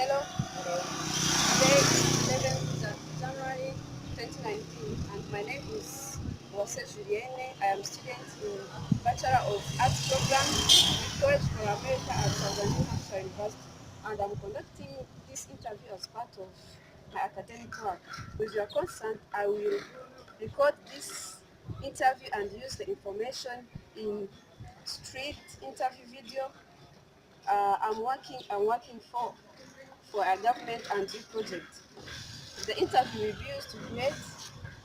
Hello, Hello. today is 11th January 2019 and my name is Julienne. I am student in Bachelor of Arts program with College for America at Southern New Hampshire University, and I'm conducting this interview as part of my academic work. With your consent, I will record this interview and use the information in street interview video. I'm working for a government and youth project. The interview will be used to create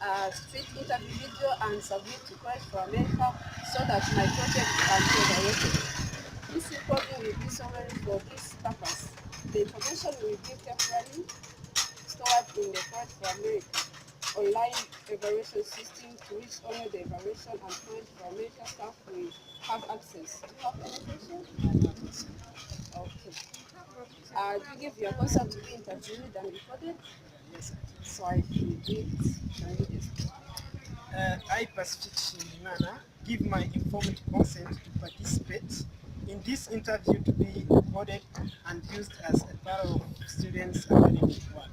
a street interview video and submit to College for America so that my project can be evaluated. This recording will be summary for this purpose. The information will be temporarily stored in the College for America online evaluation system to which only the evaluation and College for America staff will have access. Do you have any questions? Okay. Do you give your consent to be interviewed and recorded? Yes, So I will do it. Can you just I, Pacific Shindimana, give my informed consent to participate in this interview to be recorded and used as a part of students' academic work.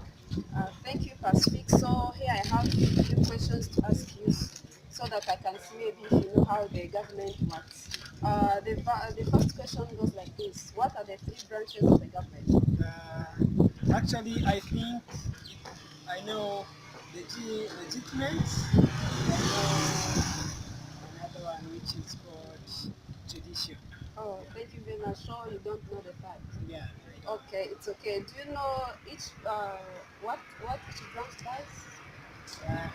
thank you, Pacific. So here I have a few questions to ask you so that I can see maybe if you know how the government works. The first question goes like this. What are the three branches of the government? Actually, I think I know legitimate. I know another one which is called judicial. Oh, thank you very much. So you don't know the fact. Yeah. Okay, it's okay. Do you know each what each branch does? Uh,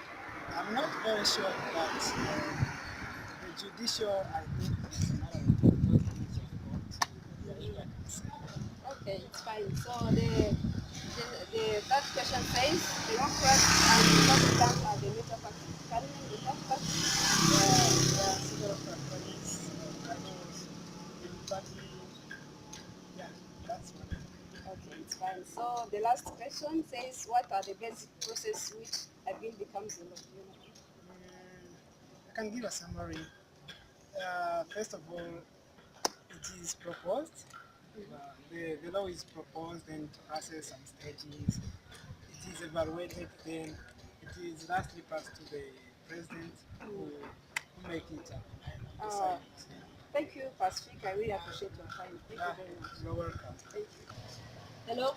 I'm not very sure, but the judicial, I think, is another one because it's of court. Yeah, you can say. Okay, it's fine. So the third question says democracy and republican are the major parties. Can you name the third party? There are several factories. I know Green Party. Yeah, that's one. Okay, it's fine. So the last question says what are the basic process which a bill becomes a law? Do you know? I can give a summary. First of all, it is proposed. The law is proposed and passes some stages. It is evaluated, then it is lastly passed to the president who make it up and Uh, decide it. Thank you, Pacific. I really appreciate your time. Thank you very much. You're welcome. Thank you. Hello.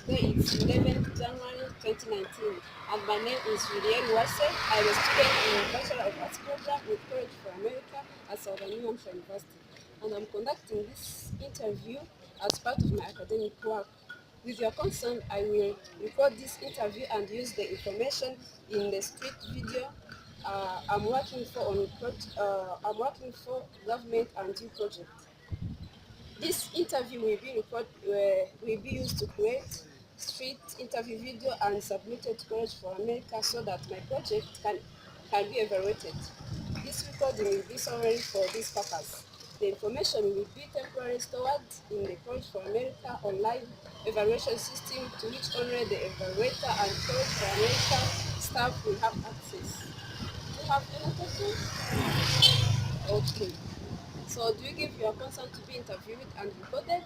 Today is 11th January 2019 and my name is Julienne Uwase. I'm a student in the Bachelor of Arts program with College for America at Southern New Hampshire University, and I'm conducting this interview as part of my academic work. With your consent, I will record this interview and use the information in the street video. I'm working for government and youth project. This interview will be used to create street interview video and submitted to College for America so that my project can be evaluated. This recording will be summary for this purpose. The information will be temporarily stored in the College for America online evaluation system to which only the evaluator and College for America staff will have access. Do you have any questions? Okay. So do you give your consent to be interviewed and recorded?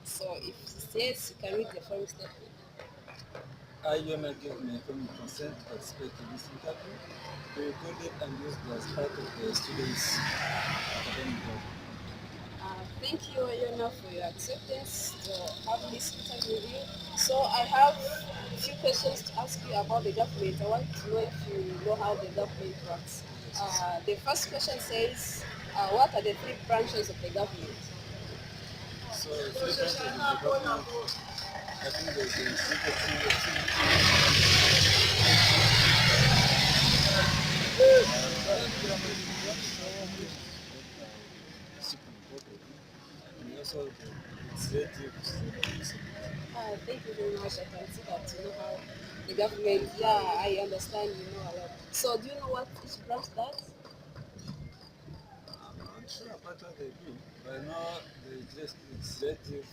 So if yes, you can read the following statement. I hereby give my informed consent to participate in this interview, be recorded and used as part of the students' academic work. Thank you, Yona, for your acceptance to have this interview with you. So I have a few questions to ask you about the government. I want to know if you know how the government works. The first question says, what are the three branches of the government? So, three branches of the government, I think there's the executive, and also the legislative. Thank you very much. I can see that you know how the government, yeah, I understand you know a lot. So do you know what each branch does? I'm not sure about what they do, but I know the legislative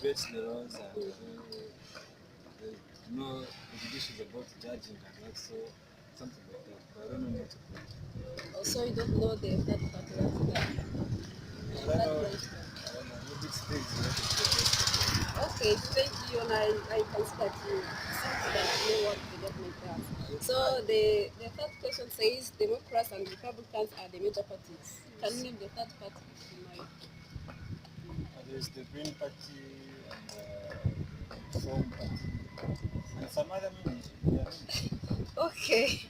creates the laws and the, the judicial is about judging and also something like that, but I don't know much about it. Also, you don't know that particular I don't know, that branch. I don't know, maybe it's things related to Okay, thank you, and I can see that you seem that you know what the government does. So the third question says Democrats and Republicans are the major parties. Can you name the third party if you know it? There's the Green Party and the Reform Party and some other many. Okay,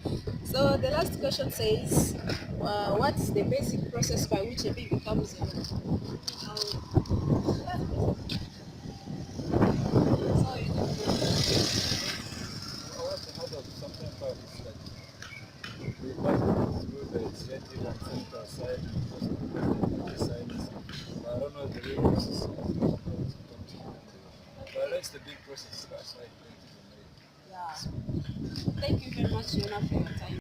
so the last question says, what's the basic process by which a bill becomes a law? How, so you don't know. What I heard of something about is that the parliament do the legislative and central side and most of the president decides. But I don't know the real process. But that's the big process. That's why it is made. Yeah. Thank you very much, Yona, for your time.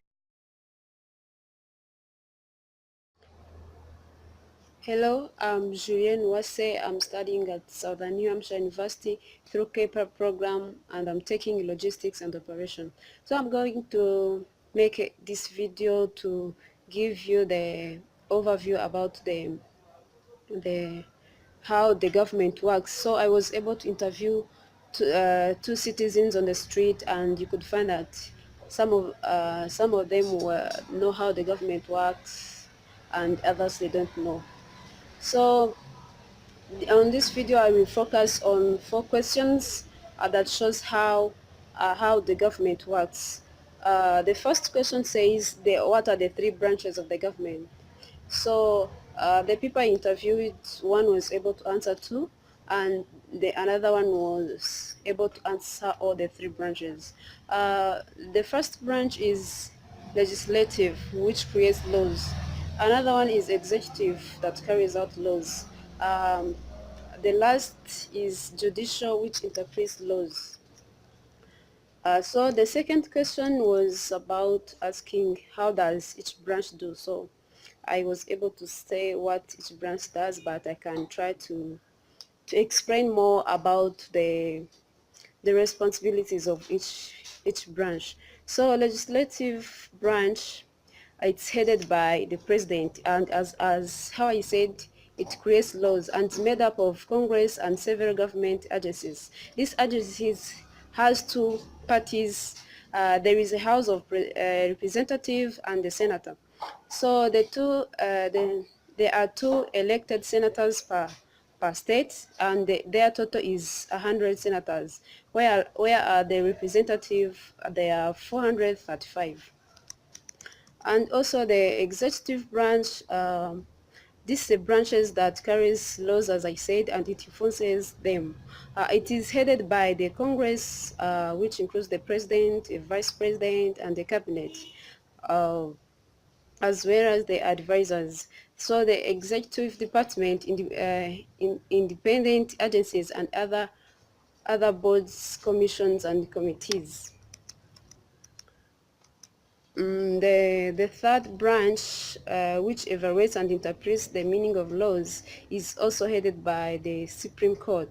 Hello, I'm Julienne Uwase. I'm studying at Southern New Hampshire University through CAPER program, and I'm taking logistics and operation. So I'm going to make this video to give you the overview about the how the government works. So I was able to interview two citizens on the street, and you could find that some of them know how the government works, and others they don't know. So on this video, I will focus on 4 questions that shows how the government works. The first question says, what are the 3 branches of the government? So the people I interviewed, one was able to answer 2, and another one was able to answer all the 3 branches. The first branch is legislative, which creates laws. Another one is executive, that carries out laws. Um, the last is judicial, which interprets laws. So the second question was about asking how does each branch do. So I was able to say what each branch does, but I can try to explain more about the responsibilities of each branch. So legislative branch, it's headed by the president, and as how I said, it creates laws and it's made up of Congress and several government agencies. These agencies has 2 parties. There is a House of Representative and the Senator. So there are 2 elected senators per state, and their total is 100 senators, where the representative, there are 435. And also the executive branch, these are branches that carries laws, as I said, and it enforces them. It is headed by the Congress, which includes the president, a vice president, and the cabinet, uh, as well as the advisors. So the executive department, independent agencies, and other boards, commissions, and committees. The third branch, which evaluates and interprets the meaning of laws, is also headed by the Supreme Court.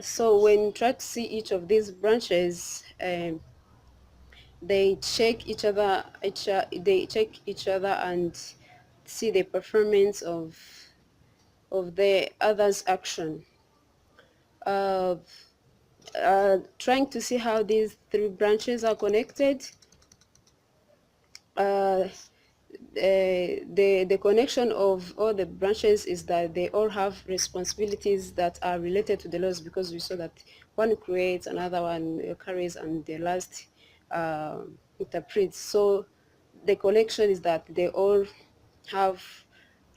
So when you try to see each of these branches, they check each other. They check each other and see the performance of the other's action. Uh, Trying to see how these 3 branches are connected. Uh, the connection of all the branches is that they all have responsibilities that are related to the laws, because we saw that one creates, another one carries, and the last interprets. So the connection is that they all have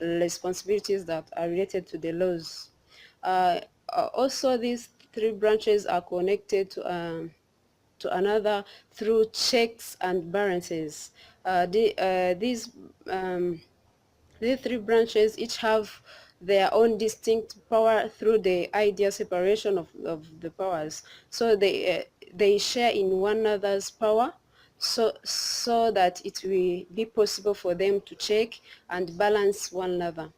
responsibilities that are related to the laws. Also, these 3 branches are connected to another through checks and balances. These 3 branches each have their own distinct power through the ideal separation of the powers. So they share in one another's power, so that it will be possible for them to check and balance one another.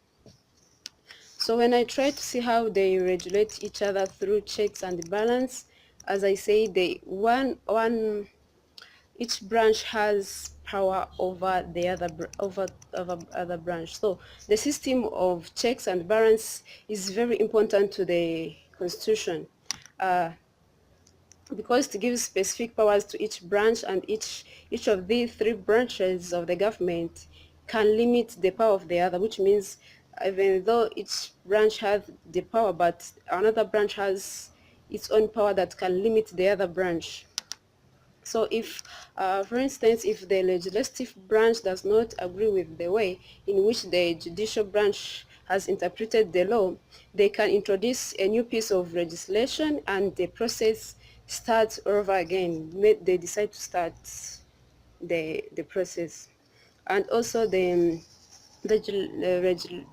So when I try to see how they regulate each other through checks and balance, as I say, each branch has power over the over other branch. So the system of checks and balance is very important to the constitution. because it gives specific powers to each branch, and each of these three branches of the government can limit the power of the other, which means even though each branch has the power, but another branch has its own power that can limit the other branch. So if, for instance, if the legislative branch does not agree with the way in which the judicial branch has interpreted the law, they can introduce a new piece of legislation and the process starts over again. They decide to start the process. And also the legislative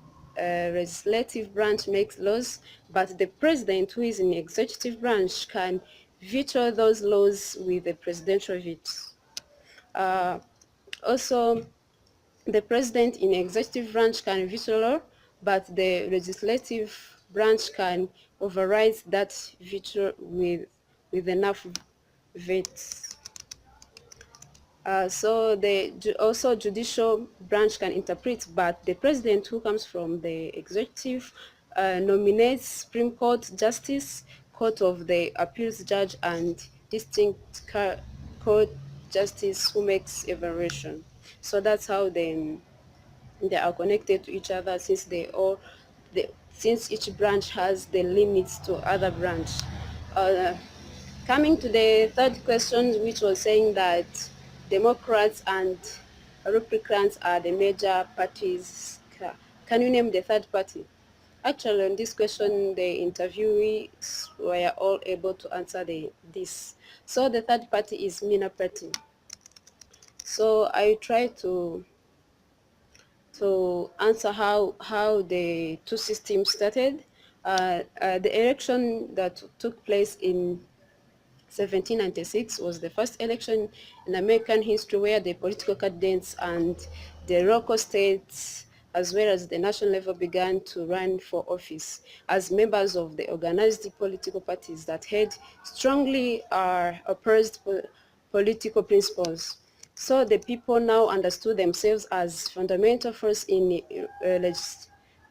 branch makes laws, but the president, who is in the executive branch, can veto those laws with a presidential veto. Uh, Also, the president in the executive branch can veto law, but the legislative branch can override that veto with enough votes. So also judicial branch can interpret, but the president, who comes from the executive, nominates Supreme Court justice, Court of the Appeals judge, and distinct court justice, who makes evaluation. So that's how they are connected to each other, since since each branch has the limits to other branch. Uh, Coming to the third question, which was saying that Democrats and Republicans are the major parties. Can you name the third party? Actually, on this question, the interviewees were all able to answer this. So the third party is Mina Party. So I try to answer how the two systems started. The election that took place in 1796 was the first election in American history where the political candidates and the local states as well as the national level began to run for office as members of the organized political parties that had strongly opposed political principles. So the people now understood themselves as fundamental force in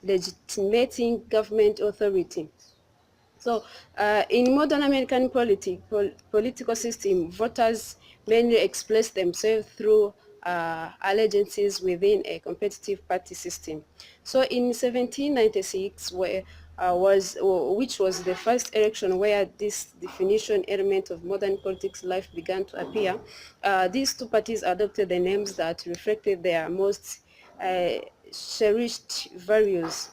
legitimating government authority. So, in modern American political system, voters mainly express themselves through allegiances within a competitive party system. So, in 1796, which was the first election where this definition element of modern politics life began to appear, these two parties adopted the names that reflected their most cherished values.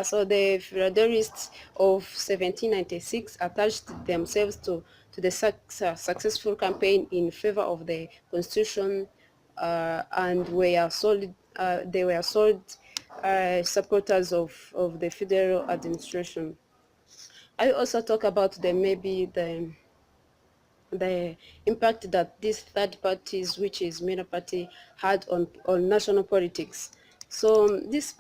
So the Federalists of 1796 attached themselves to the successful campaign in favor of the Constitution, and they were solid supporters of the federal administration. I also talk about the impact that these third parties, which is Mina Party, had on national politics. So this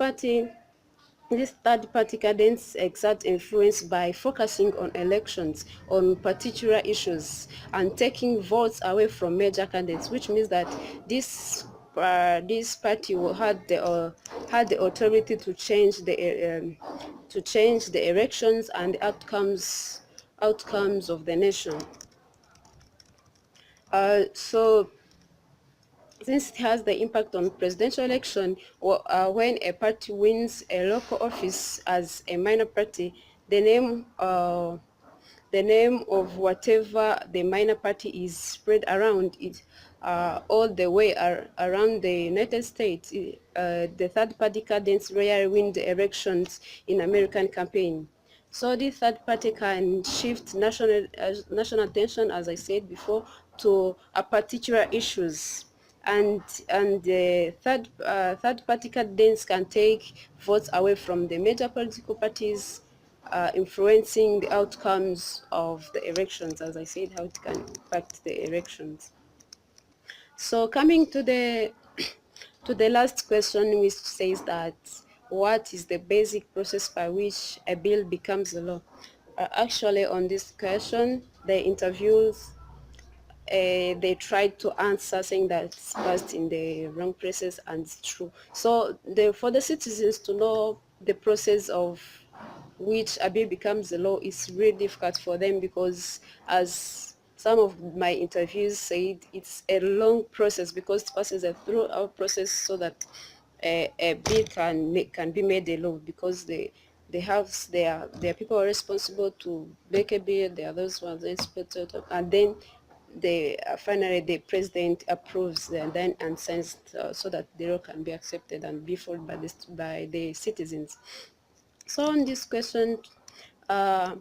third-party cadence exerts influence by focusing on elections, on particular issues, and taking votes away from major candidates, which means that this party had the authority to change the elections and the outcomes of the nation. So since it has the impact on presidential election, when a party wins a local office as a minor party, the name of whatever the minor party is spread around it all the way around the United States. The third party candidates rarely win the elections in American campaign. So the third party can shift national attention, as I said before, to a particular issues, and the third party candidates can take votes away from the major political parties, influencing the outcomes of the elections, as I said, how it can impact the elections. So coming to the to the last question, which says that what is the basic process by which a bill becomes a law? Actually, on this question, the interviews they tried to answer saying that it's passed in the wrong process, and it's true. So for the citizens to know the process which a bill becomes a law is really difficult for them, because as some of my interviews said, it's a long process, because it passes a throughout process so that a bill can be made a law, because they have their people are responsible to make a bill. They are those ones responsible, and then finally the president approves and then and signs, so that the law can be accepted and be followed by the citizens. So on this question, uh,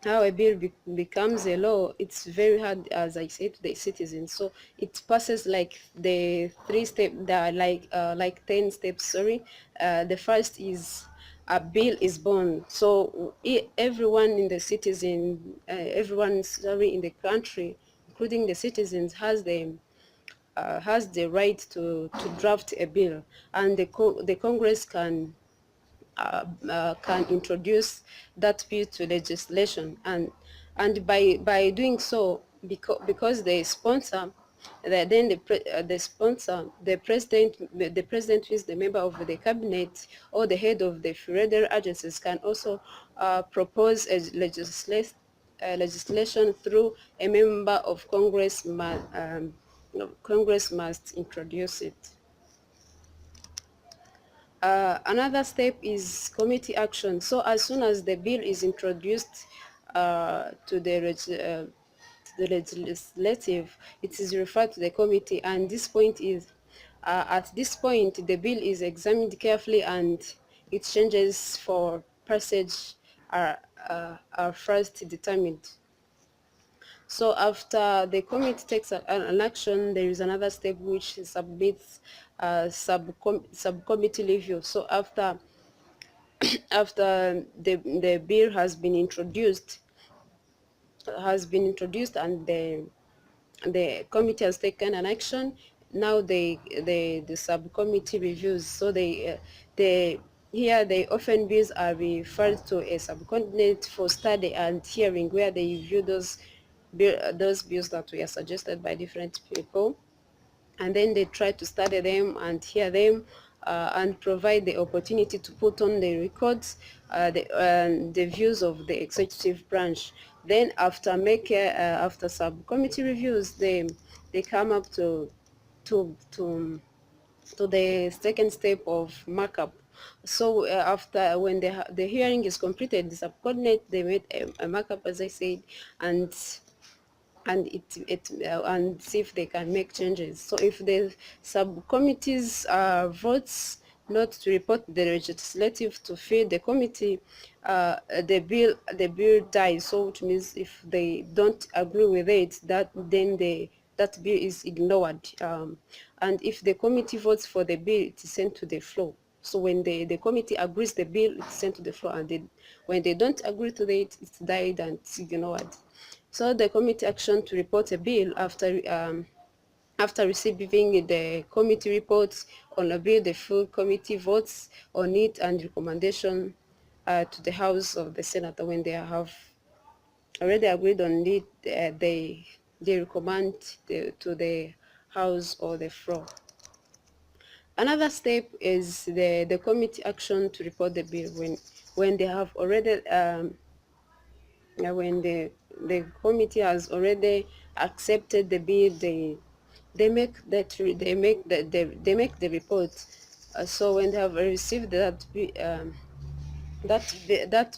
how a bill becomes a law, it's very hard, as I said, to the citizens. So it passes like the three step, like 10 steps. Sorry, the first is a bill is born. So everyone in the citizen, everyone sorry in the country, including the citizens, has the right to draft a bill, and the Congress can introduce that bill to legislation, and by doing so, because they sponsor, then the sponsor, the president who is the member of the cabinet or the head of the federal agencies can also propose a legislation through a member of Congress. Congress must introduce it. Another step is committee action. So as soon as the bill is introduced to the legislative, it is referred to the committee, and at this point the bill is examined carefully, and its changes for passage are first determined. So after the committee takes an action, there is another step which submits subcommittee review. So after the bill has been introduced and the committee has taken an action, now the subcommittee reviews. So the often bills are referred to a subcontinent for study and hearing, where they review those bills that were suggested by different people, and then they try to study them and hear them, and provide the opportunity to put on the records the views of the executive branch. Then after subcommittee reviews, they come up to to to the second step of markup. So after when the hearing is completed, the subordinate, they made a markup, as I said, and and see if they can make changes. So if the subcommittees votes not to report the legislative to feed the committee, the bill dies. So which means if they don't agree with it, that bill is ignored. And if the committee votes for the bill, it is sent to the floor. So when the committee agrees the bill, it's sent to the floor, and when they don't agree to it, it's died and it's ignored. So the committee action to report a bill after receiving the committee reports on a bill, the full committee votes on it and recommendation to the House of the Senate. When they have already agreed on it, they recommend to the House or the floor. Another step is the committee action to report the bill. When they have already when the committee has already accepted the bill, they make the report. So when they have received that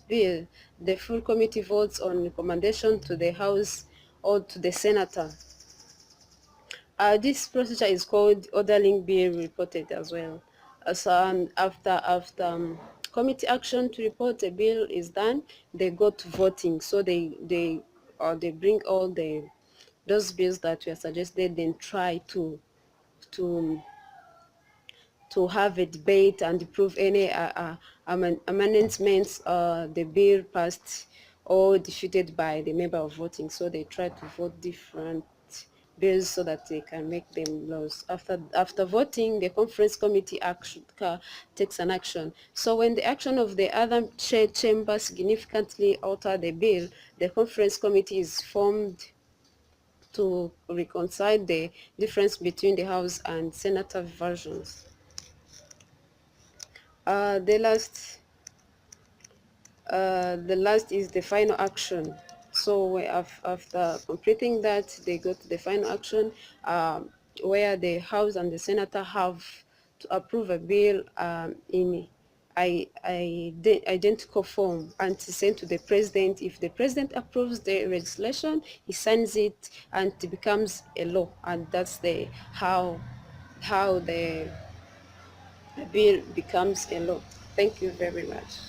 bill, the full committee votes on recommendation to the House or to the Senator. This procedure is called ordering bill reported as well. So after committee action to report a bill is done, they go to voting. So they bring all those bills that were suggested, then try to to have a debate and prove any amendments the bill passed or defeated by the member of voting. So they try to vote different bills so that they can make them laws. After voting, the conference committee takes an action. So when the action of the other chamber significantly alter the bill, the conference committee is formed to reconcile the difference between the House and Senator versions. The last The last is the final action. So after completing that, they go to the final action, where the House and the Senator have to approve a bill in identical form and to send to the president. If the president approves the legislation, he signs it and it becomes a law, and that's the how the bill becomes a law. Thank you very much.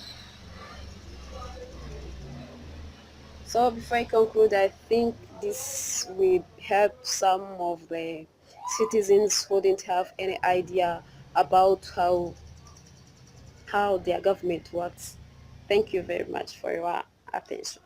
So before I conclude, I think this will help some of the citizens who didn't have any idea about how their government works. Thank you very much for your attention.